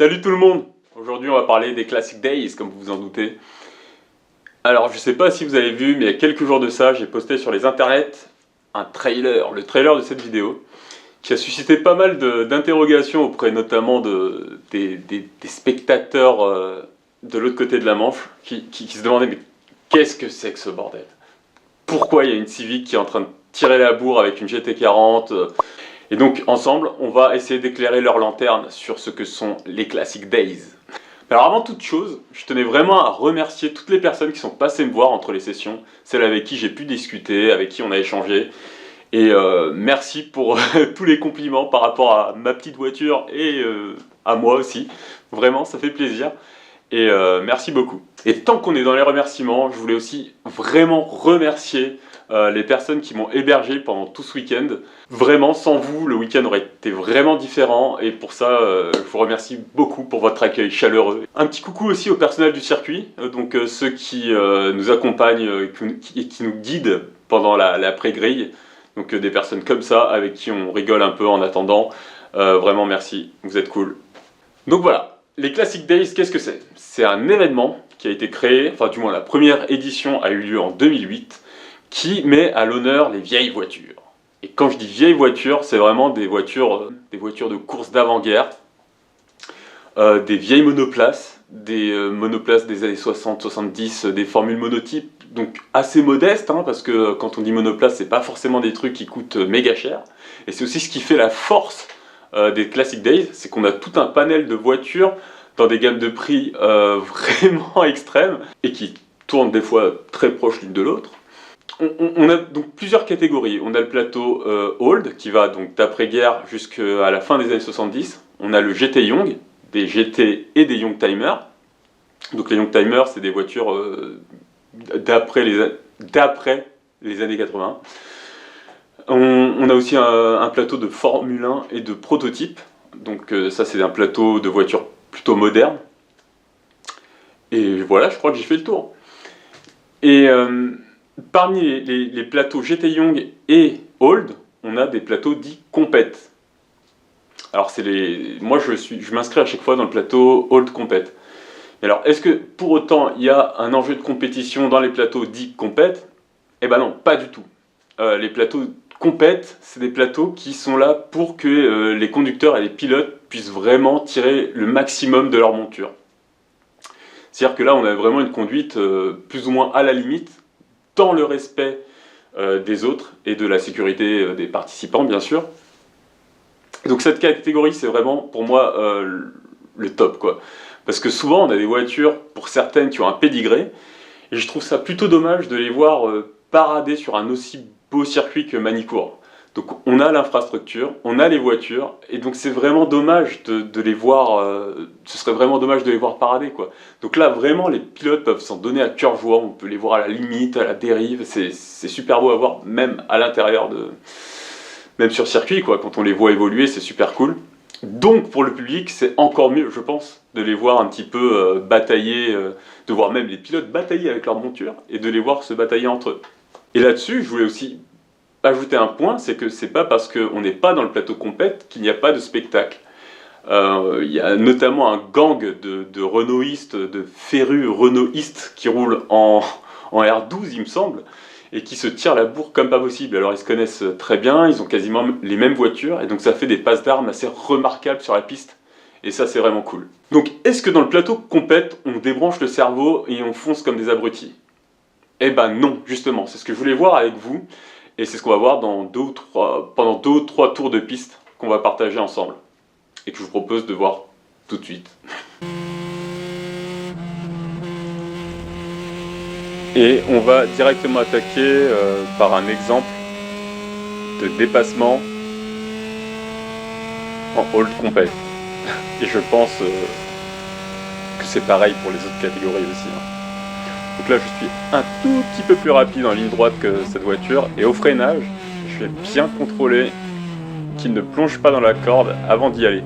Salut tout le monde! Aujourd'hui on va parler des Classic Days, comme vous vous en doutez. Alors je sais pas si vous avez vu, mais il y a quelques jours de ça, j'ai posté sur les internets un trailer, le trailer de cette vidéo, qui a suscité pas mal d'interrogations auprès notamment des spectateurs de l'autre côté de la Manche, qui se demandaient mais qu'est-ce que c'est que ce bordel? Pourquoi il y a une Civic qui est en train de tirer la bourre avec une GT40? Et donc ensemble, on va essayer d'éclairer leur lanterne sur ce que sont les Classic Days. Alors avant toute chose, je tenais vraiment à remercier toutes les personnes qui sont passées me voir entre les sessions, celles avec qui j'ai pu discuter, avec qui on a échangé. Et merci pour tous les compliments par rapport à ma petite voiture et à moi aussi. Vraiment, ça fait plaisir. Et merci beaucoup. Et tant qu'on est dans les remerciements, je voulais aussi vraiment remercier les personnes qui m'ont hébergé pendant tout ce week-end. Vraiment, sans vous, le week-end aurait été vraiment différent. Et pour ça, je vous remercie beaucoup pour votre accueil chaleureux. Un petit coucou aussi au personnel du circuit, donc ceux qui nous accompagnent et qui nous guident pendant la pré-grille. Donc des personnes comme ça, avec qui on rigole un peu en attendant. Vraiment merci, vous êtes cool. Donc voilà. Les Classic Days, qu'est-ce que c'est? C'est un événement qui a été créé, enfin du moins la première édition a eu lieu en 2008, qui met à l'honneur les vieilles voitures. Et quand je dis vieilles voitures, c'est vraiment des voitures de course d'avant-guerre, des vieilles monoplaces, des monoplaces des années 60-70, des formules monotypes, donc assez modestes, hein, parce que quand on dit monoplace, c'est pas forcément des trucs qui coûtent méga cher, et c'est aussi ce qui fait la force des Classic Days, c'est qu'on a tout un panel de voitures dans des gammes de prix vraiment extrêmes et qui tournent des fois très proches l'une de l'autre. On a donc plusieurs catégories. On a le plateau Old qui va donc d'après-guerre jusqu'à la fin des années 70. On a le GT Young, des GT et des Youngtimer. Donc les Youngtimer, c'est des voitures d'après les années 80. On a aussi un plateau de Formule 1 et de prototypes. Donc ça c'est un plateau de voitures plutôt moderne. Et voilà, je crois que j'ai fait le tour. Et parmi les plateaux GT Young et Old, on a des plateaux dits Compète. Alors moi je m'inscris à chaque fois dans le plateau Old Compète. Alors est-ce que pour autant il y a un enjeu de compétition dans les plateaux dits Compète? Eh ben non, pas du tout. Les plateaux Compète, c'est des plateaux qui sont là pour que les conducteurs et les pilotes puissent vraiment tirer le maximum de leur monture. C'est-à-dire que là, on a vraiment une conduite plus ou moins à la limite, dans le respect des autres et de la sécurité des participants, bien sûr. Donc cette catégorie, c'est vraiment, pour moi, le top, quoi. Parce que souvent, on a des voitures, pour certaines, qui ont un pédigré, et je trouve ça plutôt dommage de les voir parader sur un aussi beau circuit que Manicourt. Donc on a l'infrastructure, on a les voitures, et donc c'est vraiment dommage de les voir, ce serait vraiment dommage de les voir parader, quoi. Donc là vraiment les pilotes peuvent s'en donner à cœur joie, on peut les voir à la limite, à la dérive, c'est super beau à voir, même à l'intérieur même sur circuit, quoi, quand on les voit évoluer, c'est super cool. Donc pour le public, c'est encore mieux, je pense, de les voir un petit peu batailler, de voir même les pilotes batailler avec leur monture, et de les voir se batailler entre eux. Et là-dessus, je voulais aussi ajouter un point, c'est que c'est pas parce qu'on n'est pas dans le plateau compète qu'il n'y a pas de spectacle. Il y a notamment un gang de Renaultistes, de férus Renaultistes qui roulent en R12, il me semble, et qui se tirent la bourre comme pas possible. Alors ils se connaissent très bien, ils ont quasiment les mêmes voitures, et donc ça fait des passes d'armes assez remarquables sur la piste. Et ça c'est vraiment cool. Donc est-ce que dans le plateau compète, on débranche le cerveau et on fonce comme des abrutis? Eh ben non, justement, c'est ce que je voulais voir avec vous, et c'est ce qu'on va voir dans pendant 2 ou 3 tours de piste qu'on va partager ensemble, et que je vous propose de voir tout de suite. Et on va directement attaquer par un exemple de dépassement en Old Compète. Et je pense que c'est pareil pour les autres catégories aussi, hein. Donc là je suis un tout petit peu plus rapide en ligne droite que cette voiture, et au freinage, je vais bien contrôler qu'il ne plonge pas dans la corde avant d'y aller.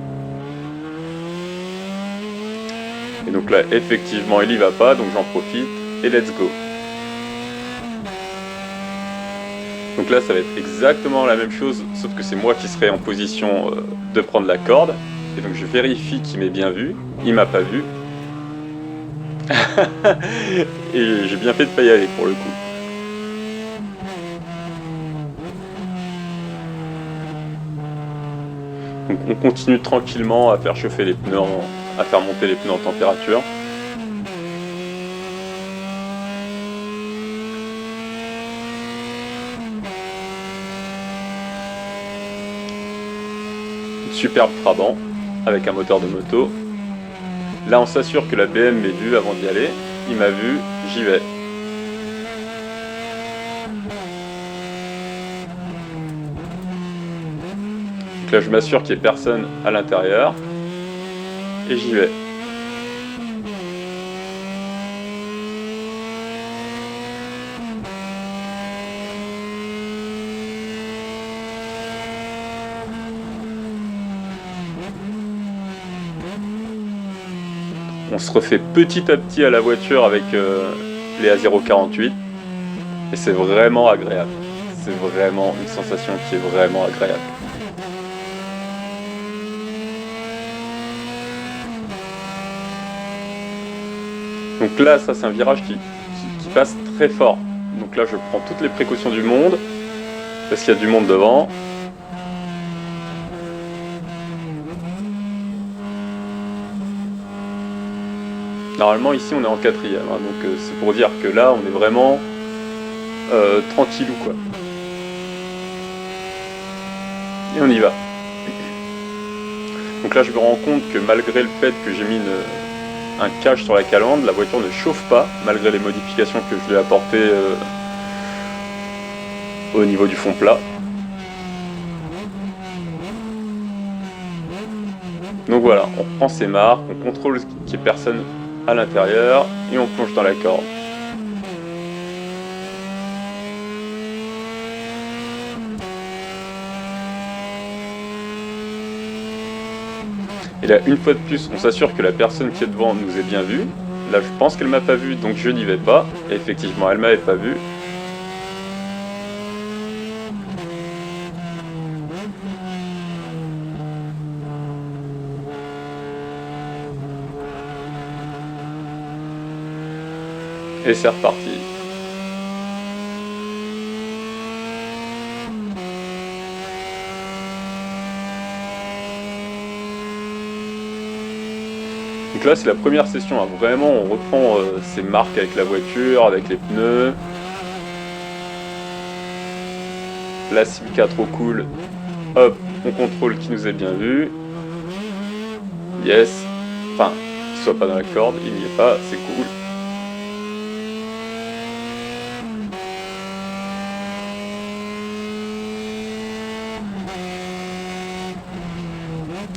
Et donc là effectivement il y va pas, donc j'en profite, et let's go. Donc là ça va être exactement la même chose, sauf que c'est moi qui serai en position de prendre la corde. et donc je vérifie qu'il m'ait bien vu. Il m'a pas vu. Et j'ai bien fait de pas y aller pour le coup. Donc on continue tranquillement à faire chauffer les pneus, à faire monter les pneus en température. Superbe Trabant avec un moteur de moto. Là on s'assure que la BM m'ait vu avant d'y aller. Il m'a vu, j'y vais. Donc là je m'assure qu'il n'y ait personne à l'intérieur. Et j'y vais. On se refait petit à petit à la voiture avec les A048 et c'est vraiment agréable. C'est vraiment une sensation qui est vraiment agréable. Donc là, ça c'est un virage qui passe très fort. Donc là, je prends toutes les précautions du monde parce qu'il y a du monde devant. Normalement ici on est en quatrième, hein, donc c'est pour dire que là on est vraiment tranquillou quoi. Et on y va. Donc là je me rends compte que malgré le fait que j'ai mis un cache sur la calandre, la voiture ne chauffe pas, malgré les modifications que je lui ai apportées au niveau du fond plat. Donc voilà, on reprend ses marques, on contrôle qu'il n'y ait personne à l'intérieur et on plonge dans la corde. Et là, une fois de plus, on s'assure que la personne qui est devant nous ait bien vu. Là, je pense qu'elle m'a pas vu, donc je n'y vais pas. Et effectivement, elle m'avait pas vu. Et c'est reparti. Donc là c'est la première session, hein. Vraiment on reprend ses marques avec la voiture, avec les pneus. La Simca trop cool. Hop, on contrôle qui nous est bien vu. Yes. Enfin, qu'il soit pas dans la corde, il n'y est pas, c'est cool.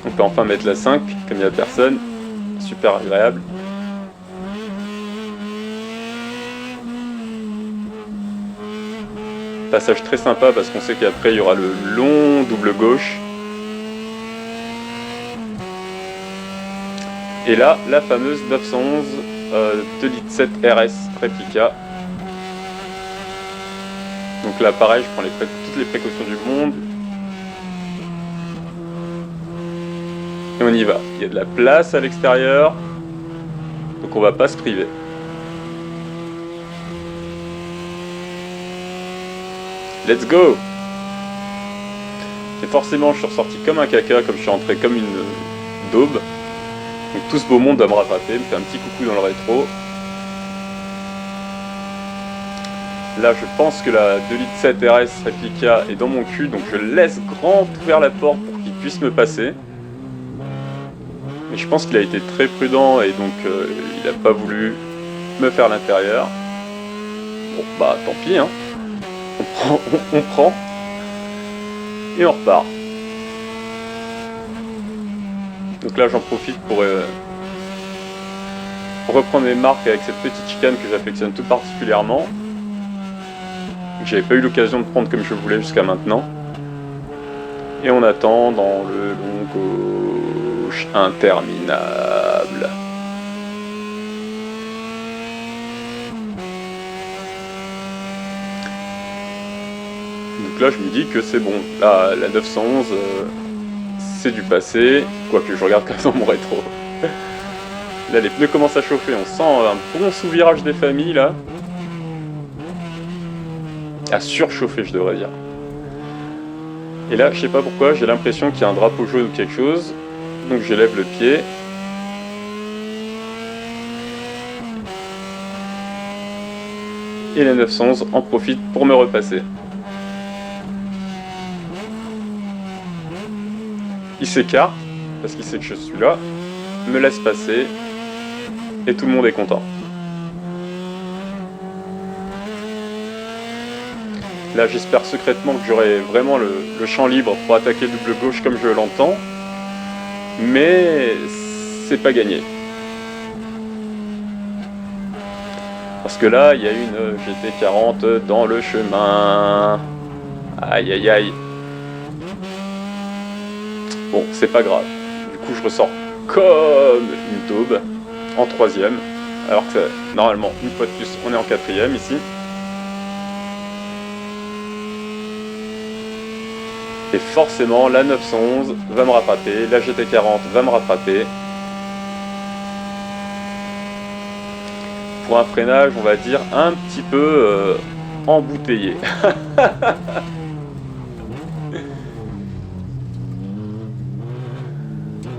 On peut enfin mettre la 5, comme il n'y a personne. Super agréable. Passage très sympa parce qu'on sait qu'après il y aura le long double gauche. Et là, la fameuse 911 2,7 litres RS réplica. Donc là pareil, je prends toutes les précautions du monde. Et on y va. Il y a de la place à l'extérieur, donc on va pas se priver. Let's go! Et forcément, je suis ressorti comme un caca, comme je suis rentré comme une daube. Donc tout ce beau monde va me rattraper, me fait un petit coucou dans le rétro. Là, je pense que la 2,7 litres RS réplica est dans mon cul, donc je laisse grand ouvert la porte pour qu'il puisse me passer. Mais je pense qu'il a été très prudent et donc il n'a pas voulu me faire l'intérieur. Bon bah tant pis hein. On prend et on repart. Donc là j'en profite pour reprendre mes marques avec cette petite chicane que j'affectionne tout particulièrement. Que j'avais pas eu l'occasion de prendre comme je voulais jusqu'à maintenant. Et on attend dans le long gauche interminable. Donc là je me dis que c'est bon, là, la 911 c'est du passé, quoique je regarde quand même dans mon rétro. Là les pneus commencent à chauffer, on sent un bon sous-virage des familles là. À surchauffer je devrais dire. Et là je sais pas pourquoi, j'ai l'impression qu'il y a un drapeau jaune ou quelque chose. Donc je lève le pied. Et la 911 en profite pour me repasser. Il s'écarte, parce qu'il sait que je suis là, me laisse passer, et tout le monde est content. Là j'espère secrètement que j'aurai vraiment le champ libre pour attaquer le double gauche comme je l'entends, mais c'est pas gagné. Parce que là, il y a une GT40 dans le chemin. Aïe aïe aïe. Bon, c'est pas grave. Du coup, je ressors comme une taube en 3ème. Alors que normalement, une fois de plus, on est en 4ème ici. Et forcément, la 911 va me rattraper, la GT40 va me rattraper. Pour un freinage, on va dire, un petit peu embouteillé.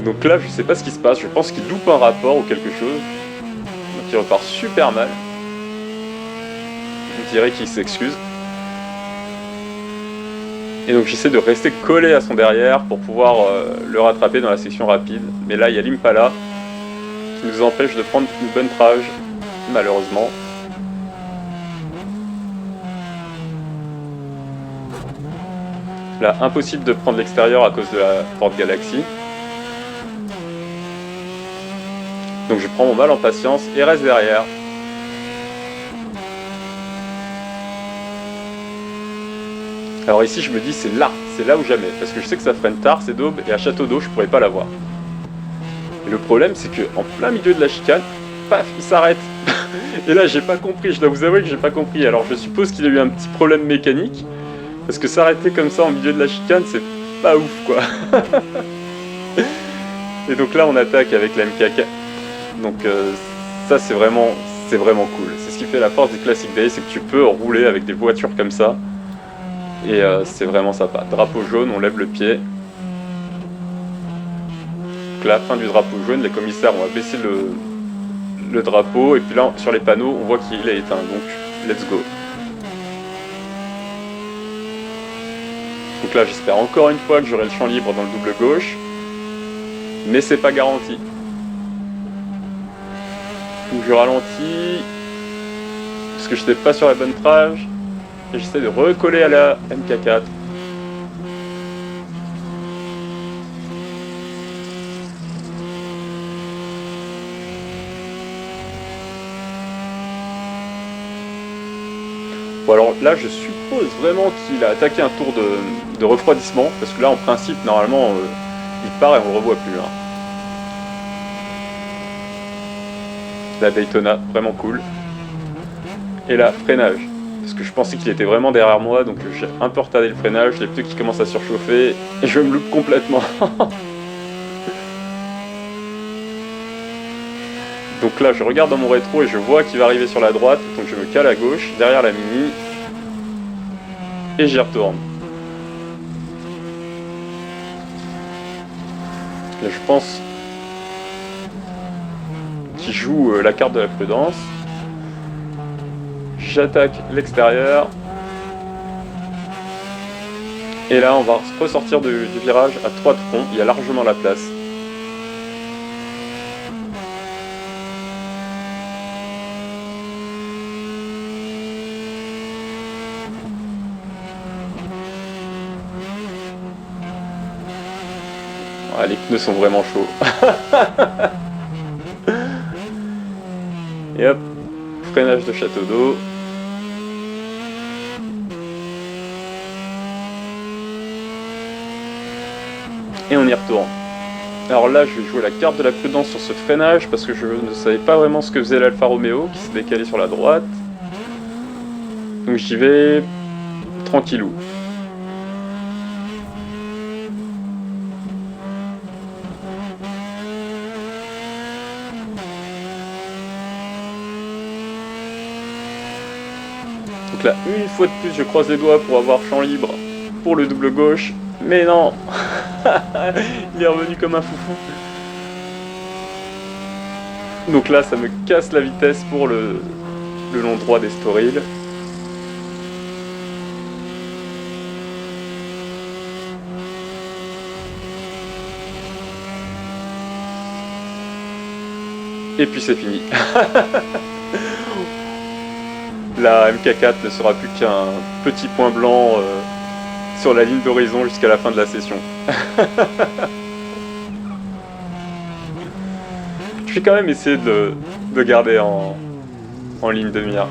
Donc là, je sais pas ce qui se passe, je pense qu'il loupe un rapport ou quelque chose. Donc il repart super mal. Je dirais qu'il s'excuse. Et donc j'essaie de rester collé à son derrière pour pouvoir le rattraper dans la section rapide. Mais là, il y a l'Impala qui nous empêche de prendre une bonne trage, malheureusement. Là, impossible de prendre l'extérieur à cause de la Ford Galaxy. Donc je prends mon mal en patience et reste derrière. Alors ici je me dis c'est là ou jamais, parce que je sais que ça freine tard, c'est d'aube, et à Château d'Eau je pourrais pas l'avoir. Et le problème c'est que en plein milieu de la chicane, paf, il s'arrête. Et là j'ai pas compris, je dois vous avouer que j'ai pas compris. Alors je suppose qu'il a eu un petit problème mécanique, parce que s'arrêter comme ça en milieu de la chicane c'est pas ouf quoi. Et donc là on attaque avec la MK4. Donc ça c'est vraiment cool. C'est ce qui fait la force des Classic Days, c'est que tu peux rouler avec des voitures comme ça. Et c'est vraiment sympa. Drapeau jaune, on lève le pied. Donc là, fin du drapeau jaune, les commissaires on va baisser le drapeau. Et puis là, sur les panneaux, on voit qu'il est éteint. Donc, let's go. Donc là, j'espère encore une fois que j'aurai le champ libre dans le double gauche. Mais c'est pas garanti. Donc je ralentis. Parce que je n'étais pas sur la bonne trage. Et j'essaie de recoller à la MK4. Bon alors là je suppose vraiment qu'il a attaqué un tour de refroidissement. Parce que là en principe normalement il part et on le revoit plus. Hein. La Daytona, vraiment cool. Et là, freinage. Parce que je pensais qu'il était vraiment derrière moi, donc j'ai un peu retardé le freinage, les pneus qui commencent à surchauffer, et je me loupe complètement. Donc là, je regarde dans mon rétro et je vois qu'il va arriver sur la droite, donc je me cale à gauche, derrière la Mini, et j'y retourne. Là, je pense qu'il joue la carte de la prudence. J'attaque l'extérieur. Et là, on va ressortir du virage à 3 troncs. Il y a largement la place. Ah, les pneus sont vraiment chauds. Et hop, freinage de Château d'Eau. Et on y retourne. Alors là, je vais jouer la carte de la prudence sur ce freinage parce que je ne savais pas vraiment ce que faisait l'Alfa Romeo qui s'est décalé sur la droite. Donc j'y vais tranquillou. Donc là, une fois de plus, je croise les doigts pour avoir champ libre pour le double gauche. Mais non. Il est revenu comme un foufou. Donc là, ça me casse la vitesse pour le long droit d'Estoril. Et puis c'est fini. La MK4 ne sera plus qu'un petit point blanc sur la ligne d'horizon jusqu'à la fin de la session. Je vais quand même essayer de garder en ligne de mire.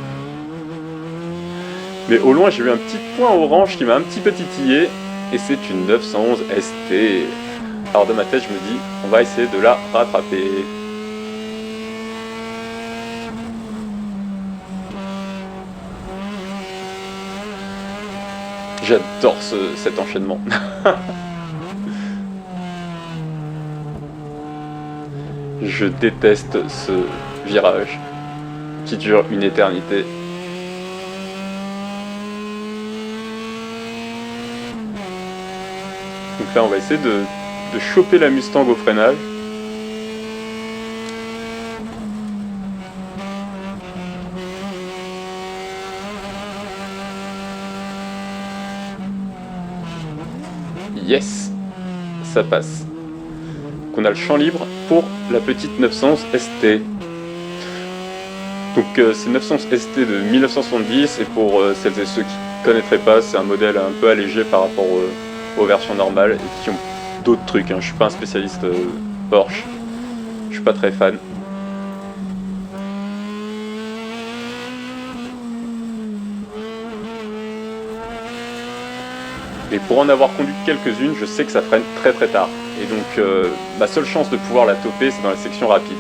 Mais au loin, j'ai vu un petit point orange qui m'a un petit peu titillé. Et c'est une 911 ST. Alors de ma tête, je me dis, on va essayer de la rattraper. J'adore cet enchaînement. Je déteste ce virage qui dure une éternité. Donc là, on va essayer de choper la Mustang au freinage. Yes, ça passe. Donc on a le champ libre pour la petite 911 ST. Donc c'est 911 ST de 1970 et pour celles et ceux qui ne connaîtraient pas, c'est un modèle un peu allégé par rapport aux versions normales et qui ont d'autres trucs. Je suis pas un spécialiste Porsche, je suis pas très fan. Et pour en avoir conduit quelques-unes, je sais que ça freine très très tard. Et donc ma seule chance de pouvoir la toper, c'est dans la section rapide.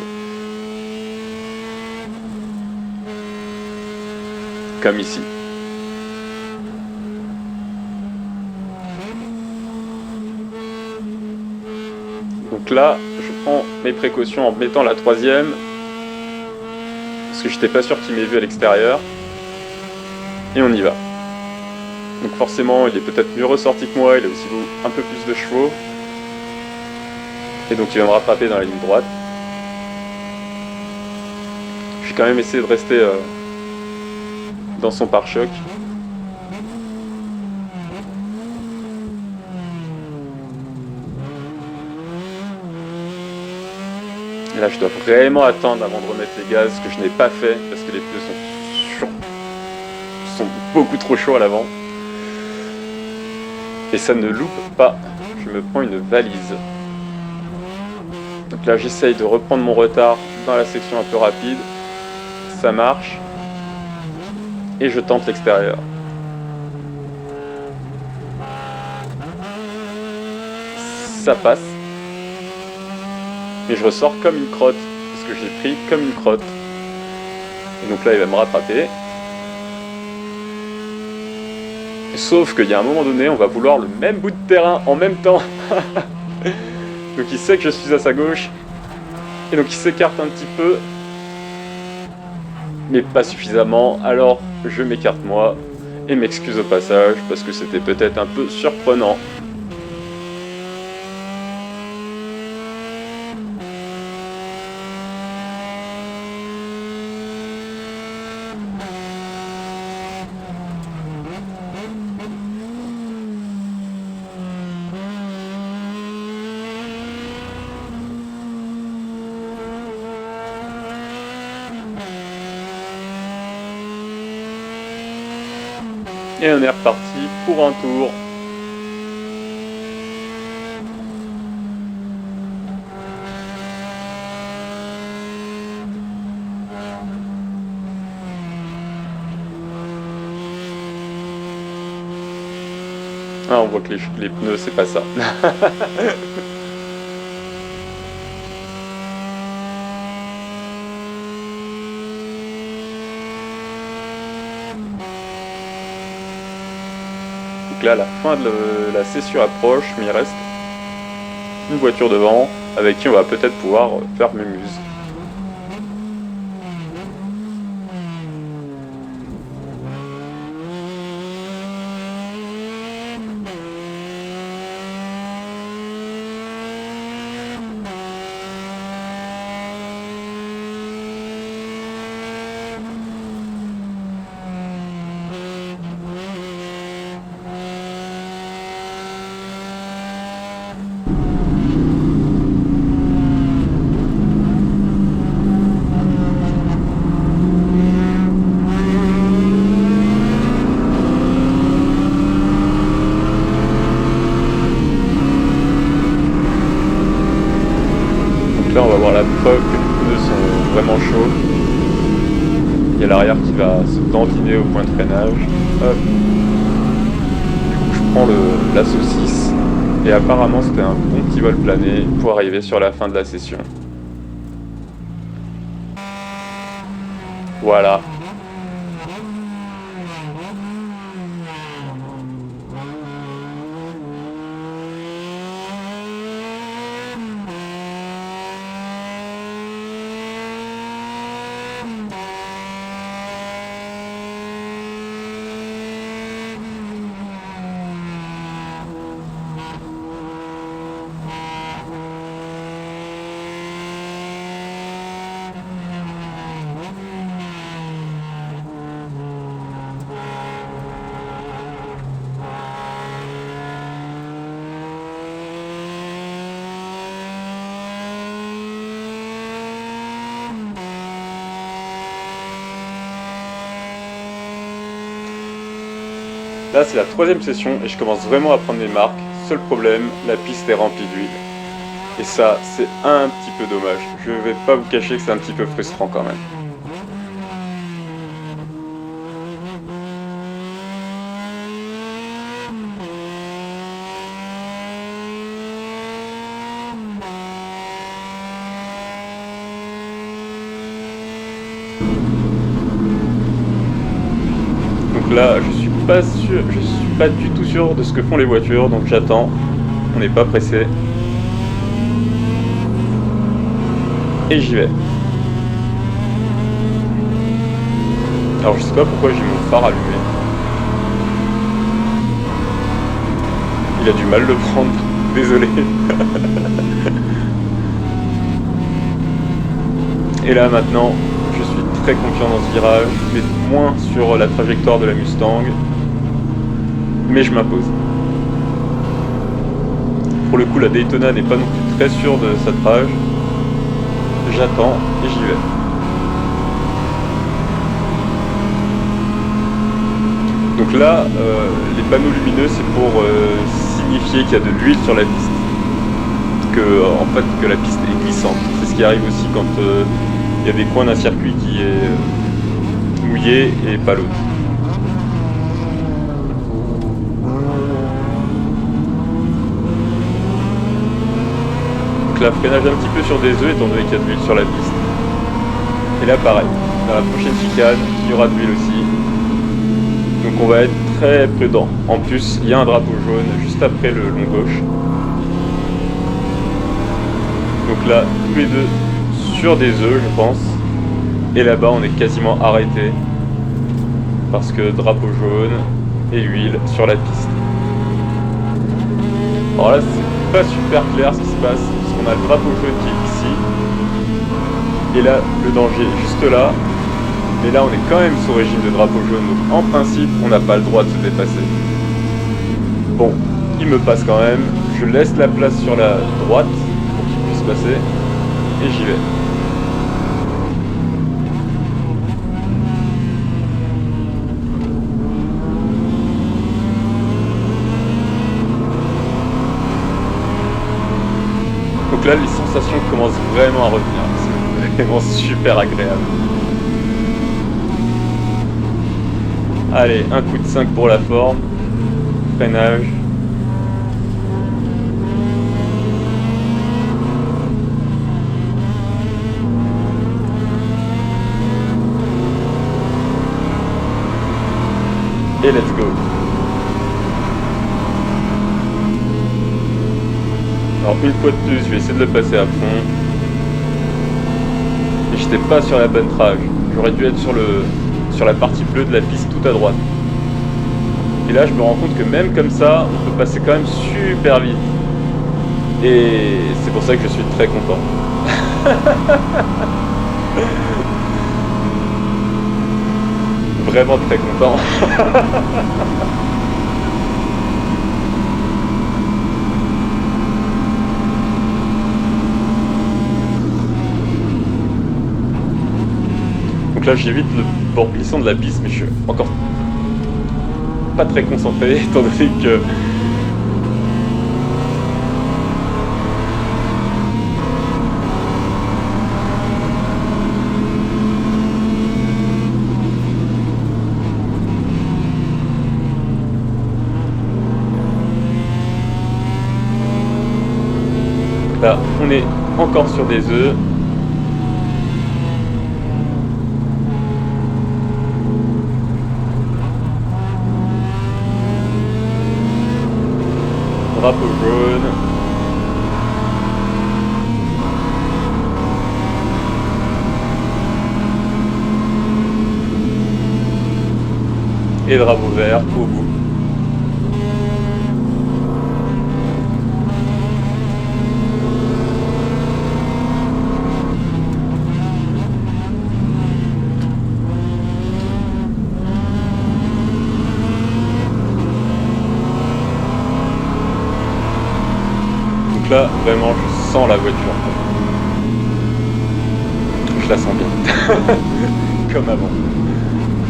Comme ici. Donc là, je prends mes précautions en mettant la troisième. Parce que j'étais pas sûr qu'il m'ait vu à l'extérieur. Et on y va. Donc forcément, il est peut-être mieux ressorti que moi, il a aussi un peu plus de chevaux. Et donc il va me rattraper dans la ligne droite. Je vais quand même essayer de rester dans son pare-choc. Et là, je dois vraiment attendre avant de remettre les gaz, ce que je n'ai pas fait, parce que les pneus sont beaucoup trop chauds à l'avant. Et ça ne loupe pas, je me prends une valise. Donc là j'essaye de reprendre mon retard dans la section un peu rapide. Ça marche. Et je tente l'extérieur. Ça passe. Et je ressors comme une crotte, parce que j'ai pris comme une crotte. Et donc là il va me rattraper. Sauf qu'il y a un moment donné, on va vouloir le même bout de terrain en même temps. Donc il sait que je suis à sa gauche. Et donc il s'écarte un petit peu. Mais pas suffisamment. Alors je m'écarte moi. Et m'excuse au passage parce que c'était peut-être un peu surprenant. Et on est reparti pour un tour. Ah, on voit que les pneus, c'est pas ça. Donc là, la fin de la session approche, mais il reste une voiture devant avec qui on va peut-être pouvoir faire mémuse. chevaux. Il y a l'arrière qui va se dandiner au point de freinage. Hop. Du coup, je prends la saucisse. Et apparemment, c'était un bon petit vol plané pour arriver sur la fin de la session. Voilà. Là, c'est la troisième session et je commence vraiment à prendre mes marques. Seul problème, la piste est remplie d'huile. Et ça, c'est un petit peu dommage. Je vais pas vous cacher que c'est un petit peu frustrant quand même. Donc là, je suis pas du tout sûr de ce que font les voitures, donc j'attends. On n'est pas pressé. Et j'y vais. Alors je sais pas pourquoi j'ai mon phare allumé. Il a du mal de le prendre, désolé. Et là maintenant, je suis très confiant dans ce virage, mais moins sur la trajectoire de la Mustang. Mais je m'impose. Pour le coup, la Daytona n'est pas non plus très sûre de sa trage. J'attends et j'y vais. Donc là, les panneaux lumineux, c'est pour signifier qu'il y a de l'huile sur la piste. Que la piste est glissante. C'est ce qui arrive aussi quand il y a des coins d'un circuit qui est mouillé et pas l'autre. Donc là, freinage un petit peu sur des œufs étant donné qu'il y a de l'huile sur la piste. Et là pareil, dans la prochaine chicane, il y aura de l'huile aussi. Donc on va être très prudent. En plus, il y a un drapeau jaune juste après le long gauche. Donc là, tous les deux sur des œufs, je pense. Et là-bas, on est quasiment arrêté. Parce que drapeau jaune et huile sur la piste. Alors là, c'est pas super clair ce qui se passe. Parce qu'on a le drapeau jaune qui est ici. Et là, le danger est juste là. Mais là, on est quand même sous régime de drapeau jaune. Donc en principe, on n'a pas le droit de se dépasser. Bon, il me passe quand même. Je laisse la place sur la droite pour qu'il puisse passer. Et j'y vais. Donc là, les sensations commencent vraiment à revenir. C'est vraiment super agréable. Allez, un coup de 5 pour la forme. Freinage. Et let's go. Alors une fois de plus, je vais essayer de le passer à fond. Et j'étais pas sur la bonne trage. J'aurais dû être sur la partie bleue de la piste tout à droite. Et là, je me rends compte que même comme ça, on peut passer quand même super vite. Et c'est pour ça que je suis très content. Vraiment très content. Donc là j'évite le bord glissant de la piste, mais je suis encore pas très concentré étant donné que là, on est encore sur des œufs. Drapeau jaune. Et drapeau vert au bout. Donc là, vraiment, je sens la voiture. Je la sens bien. Comme avant.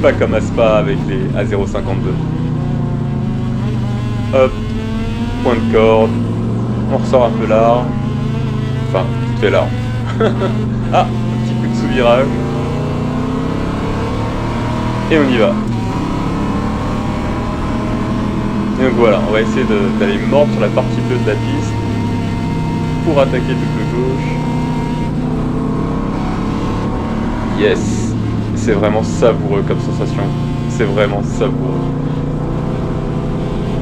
Pas comme à Spa avec les A052. Hop, point de corde, on ressort un peu large, enfin, tout fait large. Ah, un petit coup de sous-virage. Et on y va. Et donc voilà, on va essayer d'aller mordre sur la partie bleue de la piste pour attaquer tout de gauche. Yes! C'est vraiment savoureux comme sensation, c'est vraiment savoureux.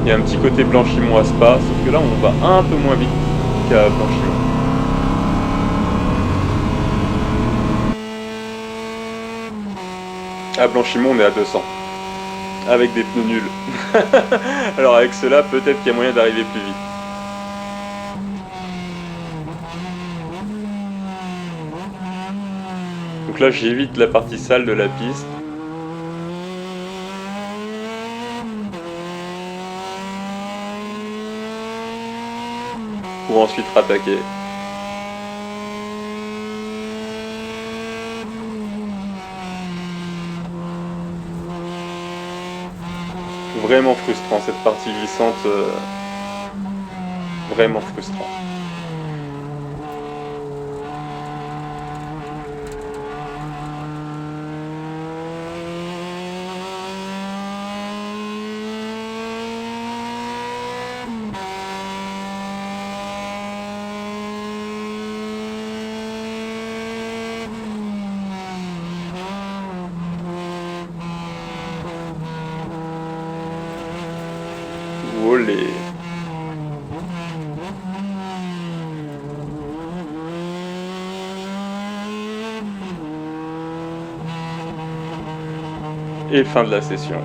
Il y a un petit côté Blanchimont à Spa, sauf que là on va un peu moins vite qu'à Blanchimont. À Blanchimont on est à 200, avec des pneus nuls. Alors avec cela peut-être qu'il y a moyen d'arriver plus vite. Donc là j'évite la partie sale de la piste. Pour ensuite rattaquer. Vraiment frustrant cette partie glissante, vraiment frustrant. Olé. Et fin de la session.